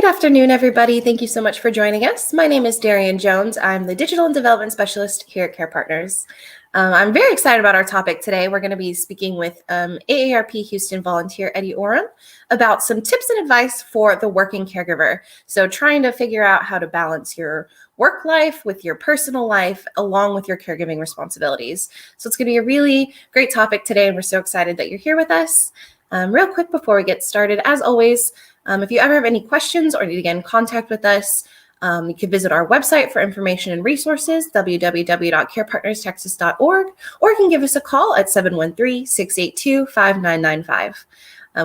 Good afternoon, everybody. Thank you so much for joining us. My name is Darian Jones. I'm the Digital and Development Specialist here at CarePartners. I'm very excited about our topic today. We're going to be speaking with AARP Houston volunteer Eddie Orum about some tips and advice for the working caregiver. So trying to figure out how to balance your work life with your personal life along with your caregiving responsibilities. So it's going to be a really great topic today, and we're so excited that you're here with us. Real quick before we get started, as always, if you ever have any questions or need to get in contact with us, you can visit our website for information and resources, www.carepartnerstexas.org, or you can give us a call at 713-682-5995.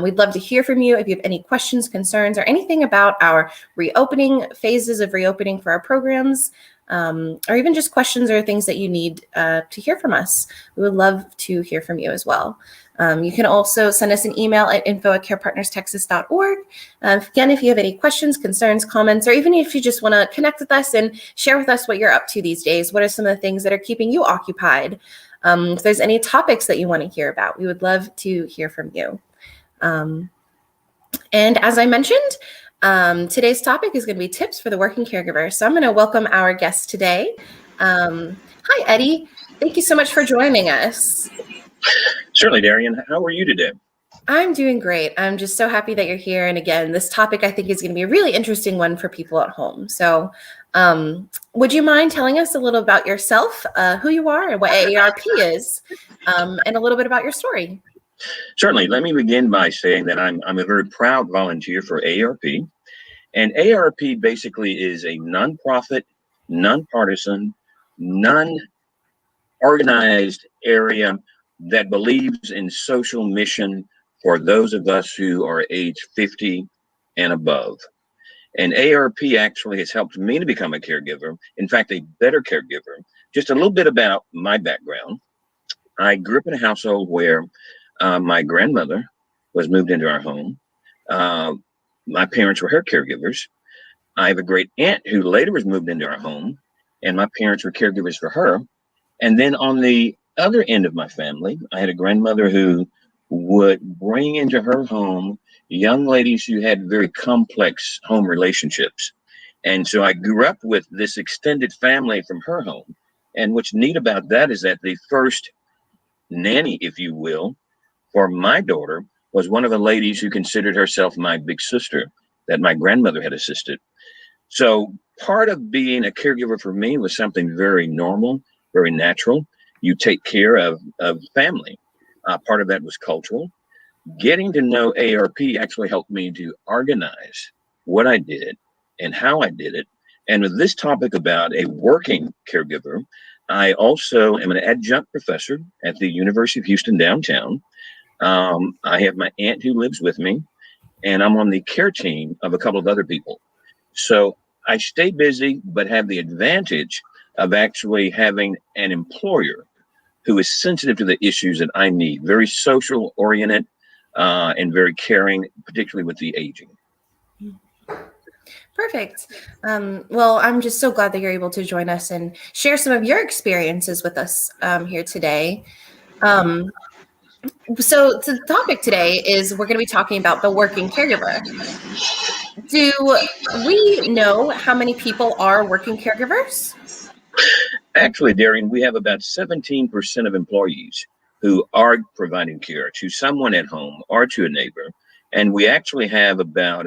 We'd love to hear from you if you have any questions, concerns, or anything about our reopening phases of reopening for our programs, or even just questions or things that you need to hear from us. We would love to hear from you as well. You can also send us an email at info@carepartnerstexas.org. Again, if you have any questions, concerns, comments, or even if you just want to connect with us and share with us what you're up to these days, what are some of the things that are keeping you occupied? If there's any topics that you want to hear about, we would love to hear from you. And as I mentioned, today's topic is going to be tips for the working caregiver. So I'm going to welcome our guest today. Hi, Eddie. Thank you so much for joining us. Certainly, Darian. How are you today? I'm doing great. I'm just so happy that you're here. And again, this topic I think is going to be a really interesting one for people at home. So would you mind telling us a little about yourself, who you are and what AARP is, and a little bit about your story? Certainly. Let me begin by saying that I'm a very proud volunteer for AARP. And AARP basically is a nonprofit, nonpartisan, non-organized area that believes in social mission for those of us who are age 50 and above. And AARP actually has helped me to become a caregiver, in fact, a better caregiver. Just a little bit about my background. I grew up in a household where my grandmother was moved into our home. My parents were her caregivers. I have a great aunt who later was moved into our home, and my parents were caregivers for her. And then on the other end of my family, I had a grandmother who would bring into her home young ladies who had very complex home relationships. And so I grew up with this extended family from her home. And what's neat about that is that the first nanny, if you will, for my daughter was one of the ladies who considered herself my big sister that my grandmother had assisted. So part of being a caregiver for me was something very normal, very natural. You take care of family. Part of that was cultural. Getting to know AARP actually helped me to organize what I did and how I did it. And with this topic about a working caregiver, I also am an adjunct professor at the University of Houston downtown. I have my aunt who lives with me, and I'm on the care team of a couple of other people. So I stay busy, but have the advantage of actually having an employer who is sensitive to the issues that I need, very social oriented and very caring, particularly with the aging. Perfect. Well, I'm just so glad that you're able to join us and share some of your experiences with us here today. So the topic today is we're going to be talking about the working caregiver. Do we know how many people are working caregivers? Actually, Darian, we have about 17% of employees who are providing care to someone at home or to a neighbor. And we actually have about,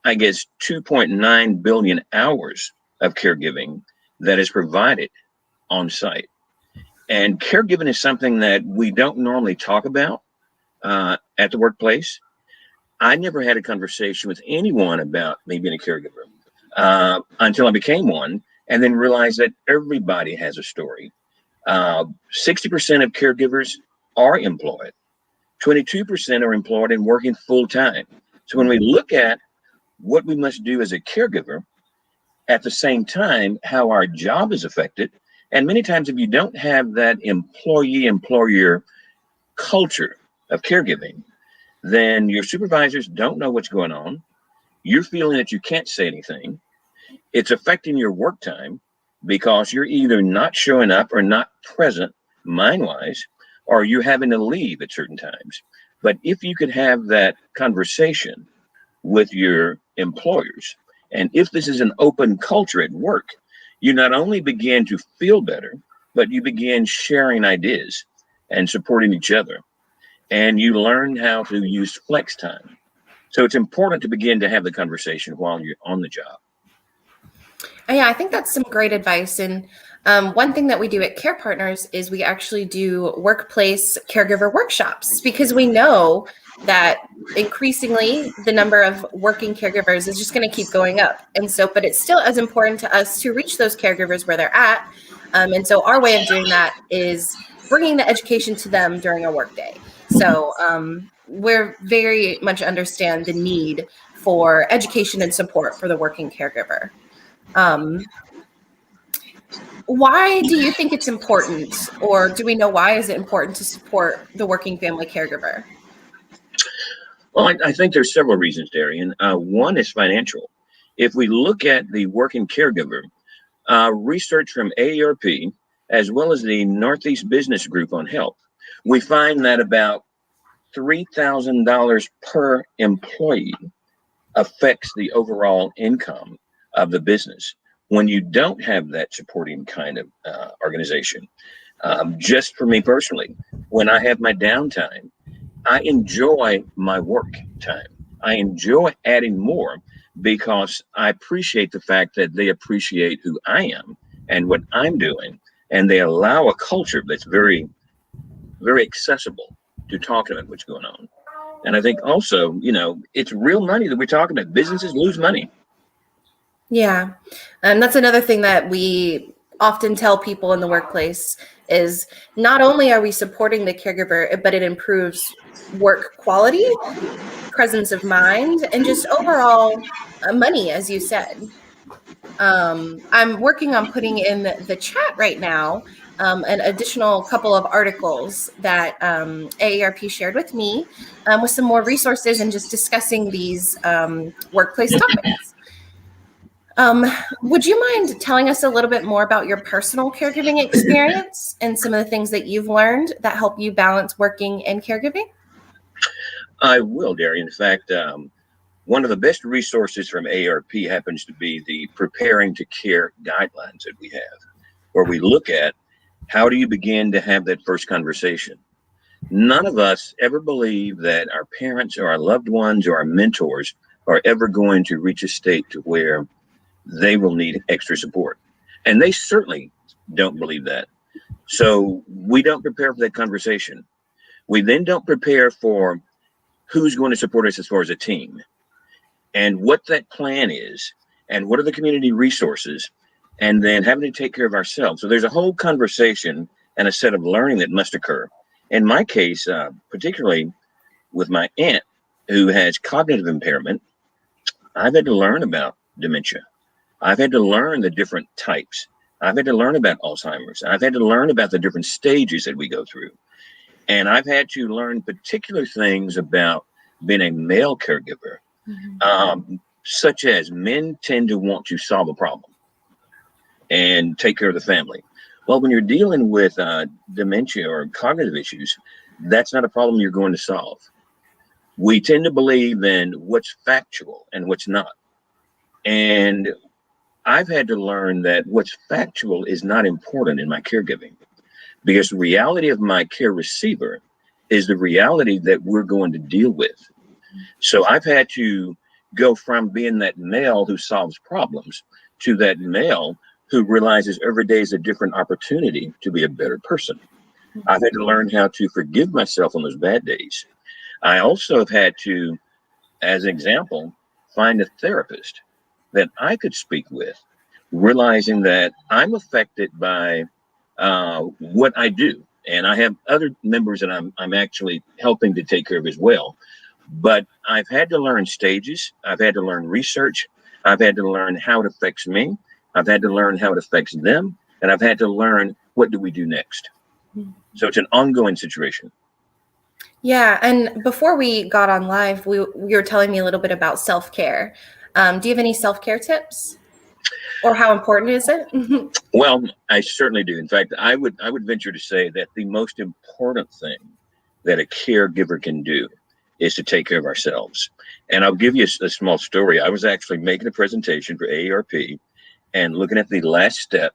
2.9 billion hours of caregiving that is provided on site. And caregiving is something that we don't normally talk about at the workplace. I never had a conversation with anyone about me being a caregiver until I became one, and then realized that everybody has a story. 60% of caregivers are employed. 22% are employed and working full time. So when we look at what we must do as a caregiver, at the same time, how our job is affected, and many times if you don't have that employee-employer culture of caregiving, then your supervisors don't know what's going on. You're feeling that you can't say anything. It's affecting your work time because you're either not showing up or not present mind-wise, or you're having to leave at certain times. But if you could have that conversation with your employers. And if this is an open culture at work, you not only begin to feel better, but you begin sharing ideas and supporting each other. And you learn how to use flex time. So it's important to begin to have the conversation while you're on the job. Yeah, I think that's some great advice. And one thing that we do at CarePartners is we actually do workplace caregiver workshops, because we know that increasingly the number of working caregivers is just going to keep going up. And so, but it's still as important to us to reach those caregivers where they're at. And so our way of doing that is bringing the education to them during a workday. So we're very much understand the need for education and support for the working caregiver. Why do you think it's important, or do we know why is it important to support the working family caregiver? Well, I think there's several reasons, Darian. One is financial. If we look at the working caregiver, research from AARP, as well as the Northeast Business Group on Health, we find that about $3,000 per employee affects the overall income of the business when you don't have that supporting kind of organization. Just for me personally, when I have my downtime, I enjoy my work time. I enjoy adding more because I appreciate the fact that they appreciate who I am and what I'm doing, and they allow a culture that's very, very accessible to talking about what's going on. And I think also, it's real money that we're talking about. Businesses lose money. Yeah. And that's another thing that we often tell people in the workplace is not only are we supporting the caregiver, but it improves work quality, presence of mind, and just overall money, as you said. I'm working on putting in the chat right now an additional couple of articles that AARP shared with me with some more resources and just discussing these workplace topics. Would you mind telling us a little bit more about your personal caregiving experience and some of the things that you've learned that help you balance working and caregiving? I will, Darian. In fact, one of the best resources from AARP happens to be the Preparing to Care guidelines that we have, where we look at how do you begin to have that first conversation. None of us ever believe that our parents or our loved ones or our mentors are ever going to reach a state to where they will need extra support. And they certainly don't believe that. So we don't prepare for that conversation. We then don't prepare for who's going to support us as far as a team and what that plan is and what are the community resources, and then having to take care of ourselves. So there's a whole conversation and a set of learning that must occur. In my case, particularly with my aunt who has cognitive impairment, I've had to learn about dementia. I've had to learn the different types. I've had to learn about Alzheimer's. I've had to learn about the different stages that we go through. And I've had to learn particular things about being a male caregiver, such as men tend to want to solve a problem and take care of the family. Well, when you're dealing with dementia or cognitive issues, that's not a problem you're going to solve. We tend to believe in what's factual and what's not. And I've had to learn that what's factual is not important in my caregiving, because the reality of my care receiver is the reality that we're going to deal with. So I've had to go from being that male who solves problems to that male who realizes every day is a different opportunity to be a better person. I've had to learn how to forgive myself on those bad days. I also have had to, as an example, find a therapist that I could speak with, realizing that I'm affected by what I do. And I have other members that I'm actually helping to take care of as well. But I've had to learn stages. I've had to learn research. I've had to learn how it affects me. I've had to learn how it affects them. And I've had to learn what do we do next. So it's an ongoing situation. Yeah. And before we got on live, you were telling me a little bit about self-care. Do you have any self-care tips? Or how important is it? Well, I certainly do. In fact, I would venture to say that the most important thing that a caregiver can do is to take care of ourselves. And I'll give you a small story. I was actually making a presentation for AARP and looking at the last step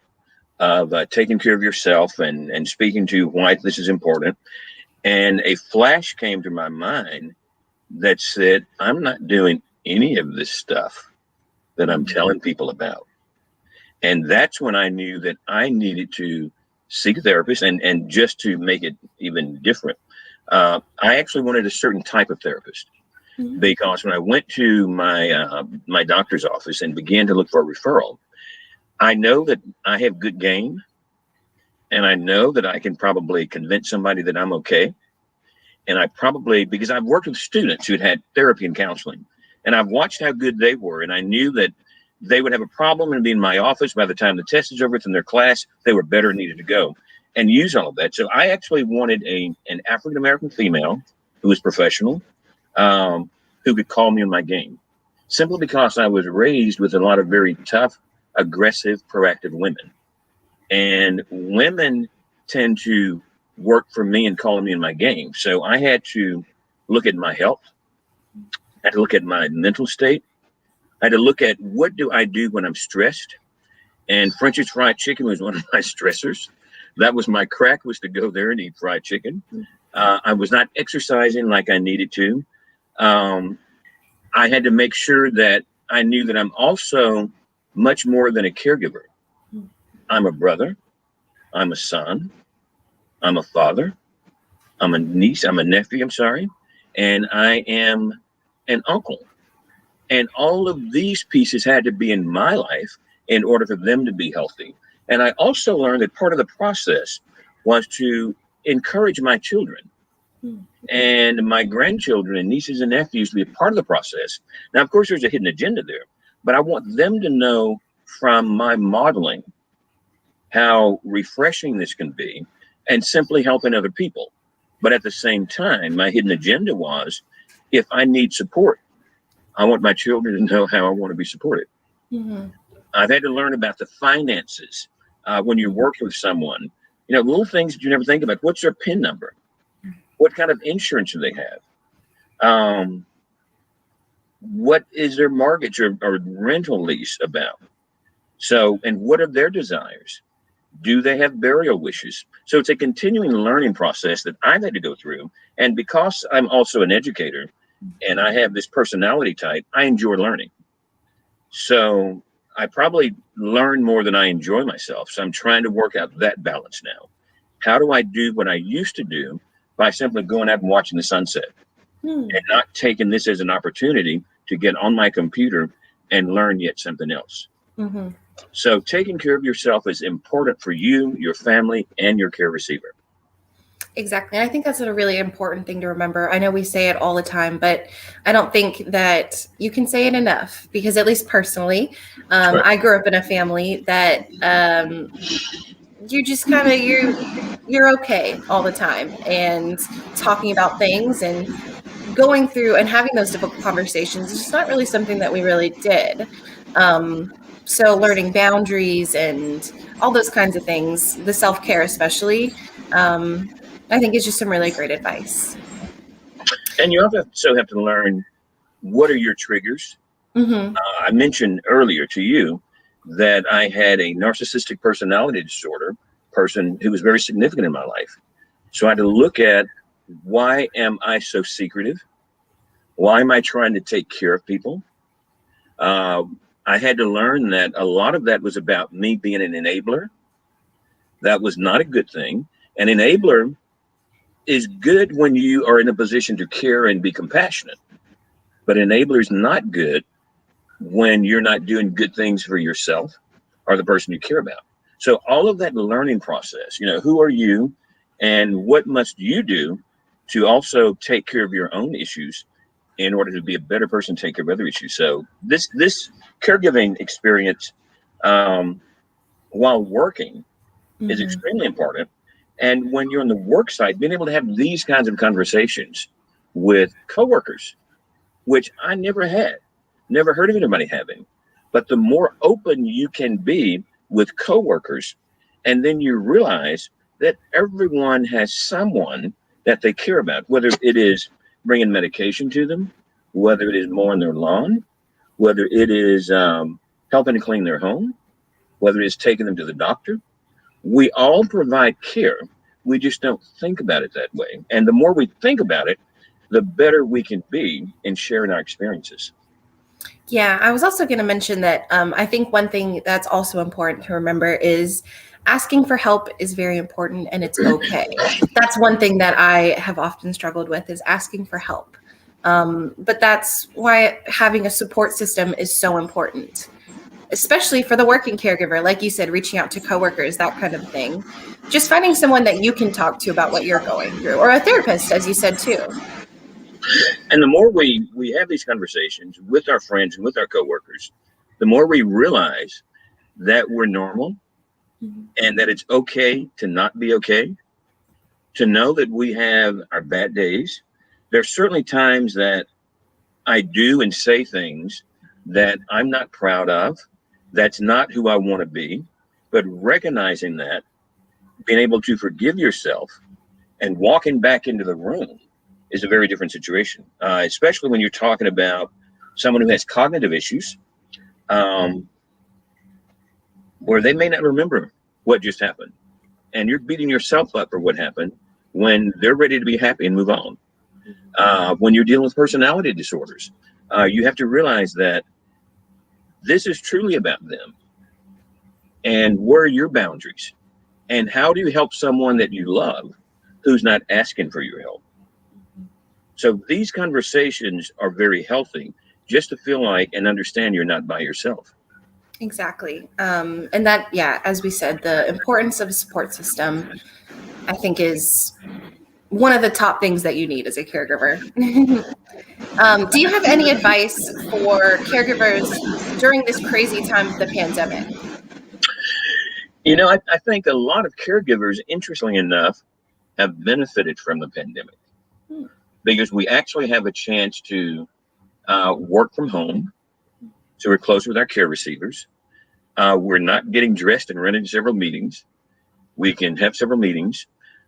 of taking care of yourself and speaking to why this is important. And a flash came to my mind that said, I'm not doing any of this stuff that I'm telling people about. And that's when I knew that I needed to seek a therapist. And just to make it even different, I actually wanted a certain type of therapist. Because when I went to my doctor's office and began to look for a referral, I know that I have good game, and I know that I can probably convince somebody that I'm okay. And I probably, because I've worked with students who'd had therapy and counseling, and I've watched how good they were, and I knew that they would have a problem and be in my office by the time the test is over within their class. They were better and needed to go and use all of that. So I actually wanted an African-American female who was professional, who could call me on my game, simply because I was raised with a lot of very tough, aggressive, proactive women. And women tend to work for me and call me in my game. So I had to look at my health. I had to look at my mental state. I had to look at what do I do when I'm stressed. And French's Fried Chicken was one of my stressors. That was my crack, was to go there and eat fried chicken. I was not exercising like I needed to. I had to make sure that I knew that I'm also much more than a caregiver. I'm a brother. I'm a son. I'm a father. I'm a niece. I'm a nephew. I'm sorry. And I am an uncle. And all of these pieces had to be in my life in order for them to be healthy. And I also learned that part of the process was to encourage my children and my grandchildren and nieces and nephews to be a part of the process. Now, of course, there's a hidden agenda there, but I want them to know from my modeling how refreshing this can be and simply helping other people. But at the same time, my hidden agenda was, if I need support, I want my children to know how I want to be supported. I've had to learn about the finances when you're working with someone. You know, little things that you never think about. What's their PIN number? What kind of insurance do they have? What is their mortgage or rental lease about? So, and what are their desires? Do they have burial wishes? So it's a continuing learning process that I've had to go through. And because I'm also an educator and I have this personality type, I enjoy learning. So I probably learn more than I enjoy myself. So I'm trying to work out that balance now. How do I do what I used to do by simply going out and watching the sunset and not taking this as an opportunity to get on my computer and learn yet something else? So taking care of yourself is important for you, your family, and your care receiver. Exactly. And I think that's a really important thing to remember. I know we say it all the time, but I don't think that you can say it enough, because at least personally, Right. I grew up in a family that you just kind of, you're okay all the time, and talking about things and going through and having those difficult conversations is just not really something that we really did. So learning boundaries and all those kinds of things, the self-care especially, I think is just some really great advice. And you also have to learn, what are your triggers? I mentioned earlier to you that I had a narcissistic personality disorder person who was very significant in my life. So I had to look at, why am I so secretive? Why am I trying to take care of people? I had to learn that a lot of that was about me being an enabler. That was not a good thing. An enabler is good when you are in a position to care and be compassionate, but enabler is not good when you're not doing good things for yourself or the person you care about. So all of that learning process, you know, who are you and what must you do to also take care of your own issues in order to be a better person, take care of other issues. So this caregiving experience, while working, is extremely important. And when you're on the work site, being able to have these kinds of conversations with coworkers, which I never had, never heard of anybody having. But the more open you can be with coworkers, and then you realize that everyone has someone that they care about, whether it is bringing medication to them, whether it is mowing their lawn, whether it is helping to clean their home, whether it's taking them to the doctor. We all provide care. We just don't think about it that way. And the more we think about it, the better we can be in sharing our experiences. Yeah, I was also going to mention that I think one thing that's also important to remember is asking for help is very important, and it's okay. That's one thing that I have often struggled with, is asking for help. But that's why having a support system is so important, especially for the working caregiver. Like you said, reaching out to coworkers, that kind of thing. Just finding someone that you can talk to about what you're going through, or a therapist, as you said, too. And the more we have these conversations with our friends and with our coworkers, the more we realize that we're normal and that it's okay to not be okay, to know that we have our bad days. There's certainly times that I do and say things that I'm not proud of. That's not who I want to be. But recognizing that, being able to forgive yourself and walking back into the room is a very different situation, especially when you're talking about someone who has cognitive issues, where they may not remember what just happened. And you're beating yourself up for what happened when they're ready to be happy and move on. When you're dealing with personality disorders, you have to realize that this is truly about them. And where are your boundaries? And how do you help someone that you love who's not asking for your help? So these conversations are very healthy, just to feel like and understand you're not by yourself. Exactly. And that, yeah, as we said, the importance of a support system, I think, is one of the top things that you need as a caregiver. Do you have any advice for caregivers during this crazy time of the pandemic? You know, I think a lot of caregivers, interestingly enough, have benefited from the pandemic because we actually have a chance to work from home. So we're close with our care receivers. We're not getting dressed and running several meetings. We can have several meetings.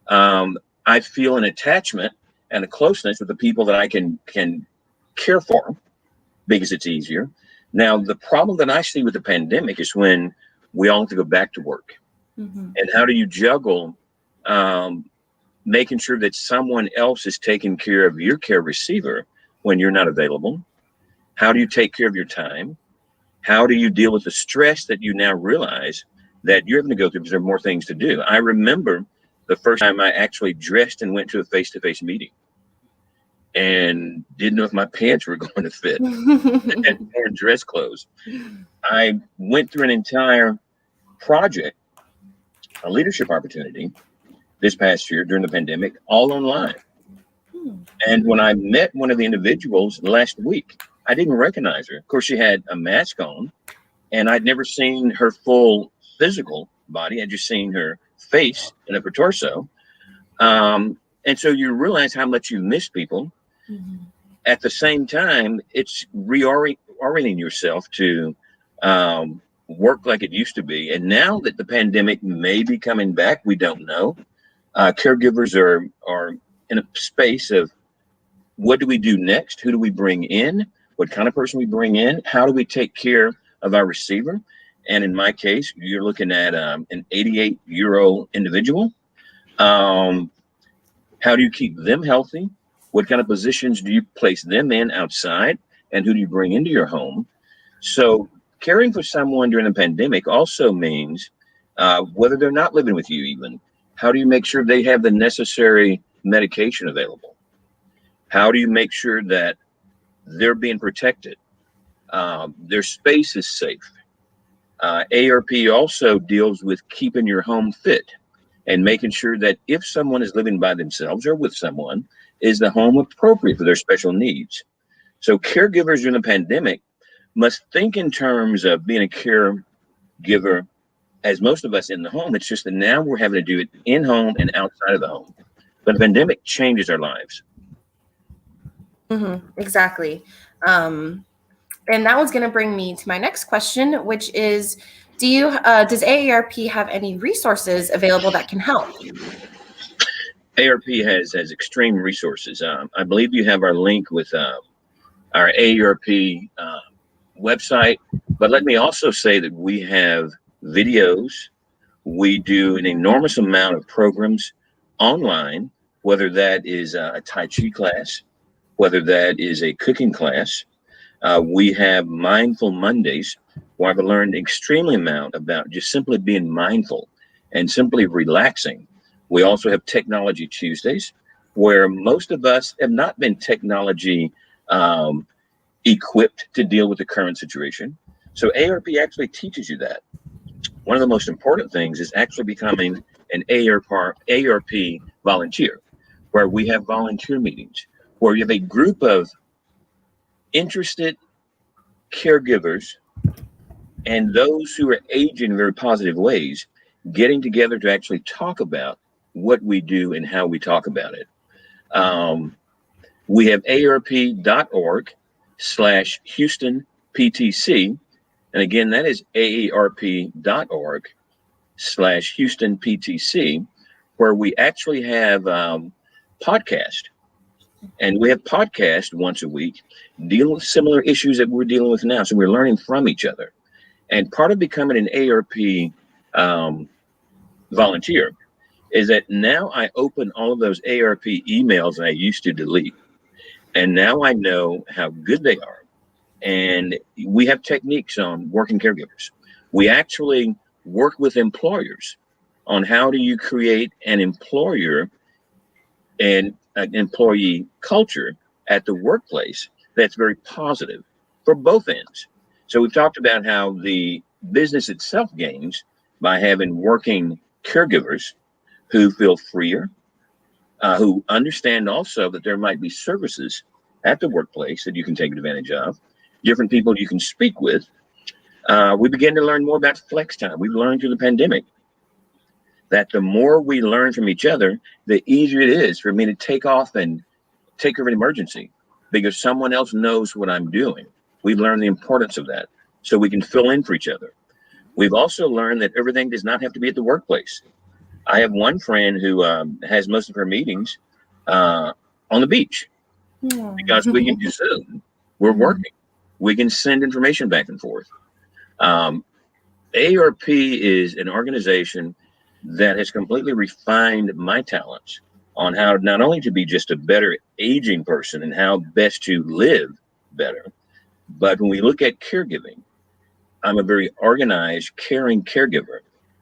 I feel an attachment and a closeness with the people that I can care for because it's easier. Now, the problem that I see with the pandemic is when we all have to go back to work. And how do you juggle making sure that someone else is taking care of your care receiver when you're not available? How do you take care of your time? How do you deal with the stress that you now realize that you're having to go through because there are more things to do? I remember the first time I actually dressed and went to a face-to-face meeting and didn't know if my pants were going to fit and wore dress clothes. I went through an entire project, a leadership opportunity this past year during the pandemic, all online. And when I met one of the individuals last week, I didn't recognize her. Of course, she had a mask on, and I'd never seen her full physical body. I'd just seen her face and upper torso. And so you realize how much you miss people. At the same time, it's reorienting yourself to work like it used to be. And now that the pandemic may be coming back, we don't know. Caregivers are in a space of what do we do next? Who do we bring in? What kind of person we bring in? How do we take care of our receiver? And in my case, you're looking at an 88-year-old individual. How do you keep them healthy? What kind of positions do you place them in outside? And who do you bring into your home? So caring for someone during the pandemic also means whether they're not living with you even, how do you make sure they have the necessary medication available? How do you make sure that they're being protected? Their space is safe. AARP also deals with keeping your home fit and making sure that if someone is living by themselves or with someone, is the home appropriate for their special needs? So caregivers during the pandemic must think in terms of being a caregiver, as most of us in the home. It's just that now we're having to do it in home and outside of the home. But the pandemic changes our lives. Exactly. And that was going to bring me to my next question, which is, does AARP have any resources available that can help? AARP has extreme resources. I believe you have our link with our AARP website, but let me also say that we have videos. We do an enormous amount of programs online, whether that is a Tai Chi class, whether that is a cooking class. We have Mindful Mondays, where I've learned extremely amount about just simply being mindful and simply relaxing. We also have Technology Tuesdays, where most of us have not been technology equipped to deal with the current situation. So AARP actually teaches you that. One of the most important things is actually becoming an AARP volunteer, where we have volunteer meetings, where you have a group of interested caregivers and those who are aging in very positive ways getting together to actually talk about what we do and how we talk about it. We have aarp.org/Houston PTC. And again, that is aarp.org/Houston PTC, where we actually have podcast. And we have podcast once a week dealing with similar issues that we're dealing with now. So we're learning from each other. And part of becoming an AARP volunteer is that now I open all of those AARP emails that I used to delete. And now I know how good they are. And we have techniques on working caregivers. We actually work with employers on how do you create an employer and an employee culture at the workplace that's very positive for both ends. So we've talked about how the business itself gains by having working caregivers who feel freer, who understand also that there might be services at the workplace that you can take advantage of, different people you can speak with. We begin to learn more about flex time. We've learned through the pandemic that the more we learn from each other, the easier it is for me to take off and take care of an emergency because someone else knows what I'm doing. We've learned the importance of that so we can fill in for each other. We've also learned that everything does not have to be at the workplace. I have one friend who has most of her meetings on the beach because we can do Zoom. We're working. We can send information back and forth. AARP is an organization that has completely refined my talents on how not only to be just a better aging person and how best to live better, but when we look at caregiving, I'm a very organized, caring caregiver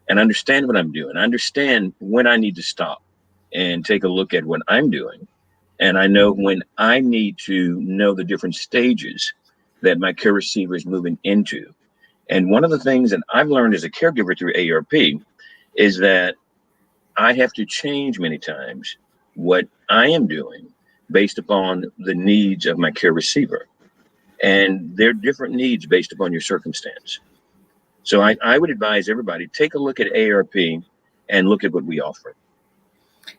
and understand what I'm doing. I understand when I need to stop and take a look at what I'm doing. And I know when I need to know the different stages that my care receiver is moving into. And one of the things that I've learned as a caregiver through AARP is that I have to change many times what I am doing based upon the needs of my care receiver. And they're different needs based upon your circumstance. So I would advise everybody, take a look at AARP and look at what we offer.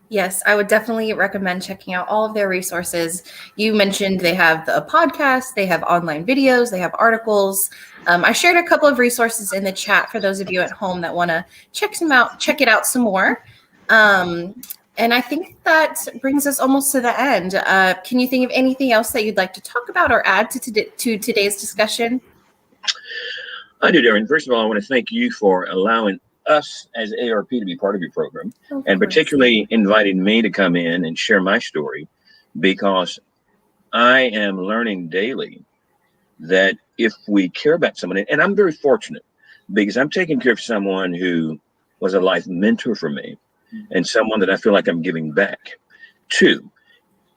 Yes, I would definitely recommend checking out all of their resources. You mentioned they have a podcast, they have online videos, they have articles. I shared a couple of resources in the chat for those of you at home that want to check it out some more. And I think that brings us almost to the end. Can you think of anything else that you'd like to talk about or add to today's discussion? I do, Darren. First of all, I want to thank you for allowing us as AARP to be part of your program, and particularly inviting me to come in and share my story, because I am learning daily that if we care about someone, and I'm very fortunate because I'm taking care of someone who was a life mentor for me and someone that I feel like I'm giving back to.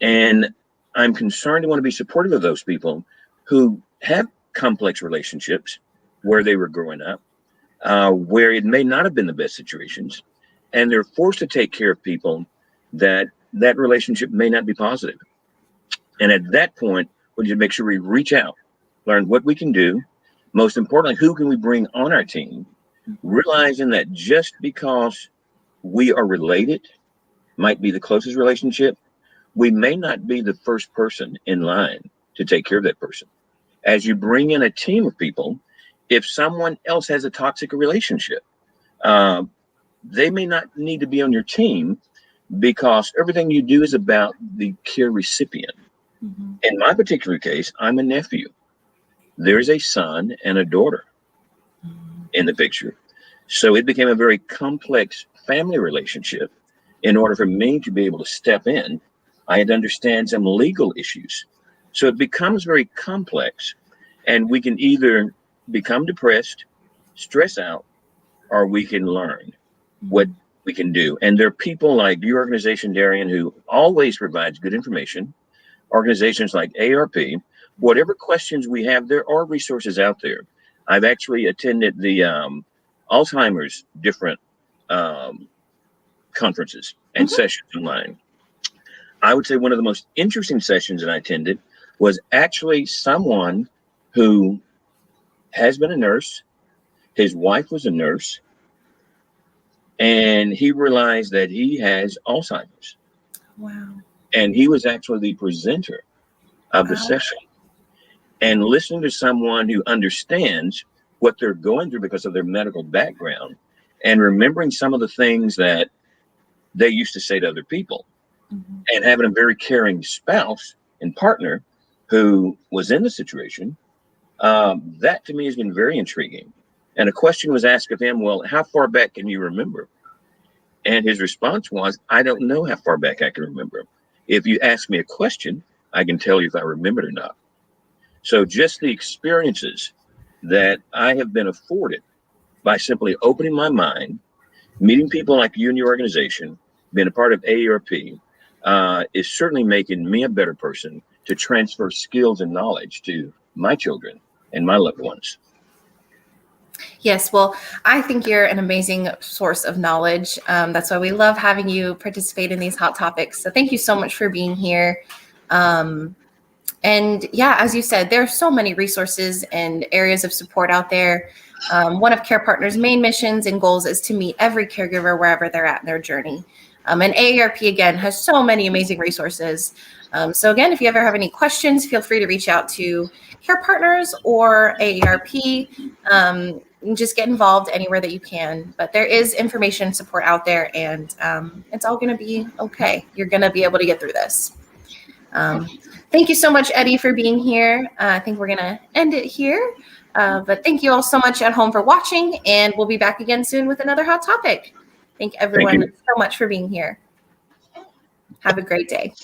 And I'm concerned and want to be supportive of those people who have complex relationships where they were growing up, where it may not have been the best situations, and they're forced to take care of people that relationship may not be positive. And at that point, we just make sure we reach out, learn what we can do. Most importantly, who can we bring on our team, realizing that just because we are related, might be the closest relationship, we may not be the first person in line to take care of that person. As you bring in a team of people, if someone else has a toxic relationship, they may not need to be on your team, because everything you do is about the care recipient. Mm-hmm. In my particular case, I'm a nephew. There's a son and a daughter in the picture. So it became a very complex family relationship. In order for me to be able to step in, I had to understand some legal issues. So it becomes very complex, and we can either become depressed, stress out, or we can learn what we can do. And there are people like your organization, Darian, who always provides good information. Organizations like AARP, whatever questions we have, there are resources out there. I've actually attended the Alzheimer's different um, conferences and Mm-hmm. sessions online. I would say one of the most interesting sessions that I attended was actually someone who has been a nurse. His wife was a nurse, and he realized that he has Alzheimer's. Wow. And he was actually the presenter of the Wow. session. And listening to someone who understands what they're going through because of their medical background and remembering some of the things that they used to say to other people, Mm-hmm. and having a very caring spouse and partner who was in the situation, that to me has been very intriguing. And a question was asked of him, well, how far back can you remember? And his response was, I don't know how far back I can remember. If you ask me a question, I can tell you if I remember it or not. So just the experiences that I have been afforded by simply opening my mind, meeting people like you and your organization, being a part of AARP, is certainly making me a better person to transfer skills and knowledge to my children and my loved ones. Yes, well, I think you're an amazing source of knowledge. That's why we love having you participate in these hot topics. So thank you so much for being here. Um, and yeah, as you said, there are so many resources and areas of support out there. One of CarePartners' main missions and goals is to meet every caregiver wherever they're at in their journey. And AARP, again, has so many amazing resources. So again, if you ever have any questions, feel free to reach out to CarePartners or AARP. Just get involved anywhere that you can. But there is information support out there, and it's all going to be okay. You're going to be able to get through this. Thank you so much, Eddie, for being here. I think we're going to end it here. But thank you all so much at home for watching, and we'll be back again soon with another hot topic. Thank Thank everyone you. so much for being here. Have a great day.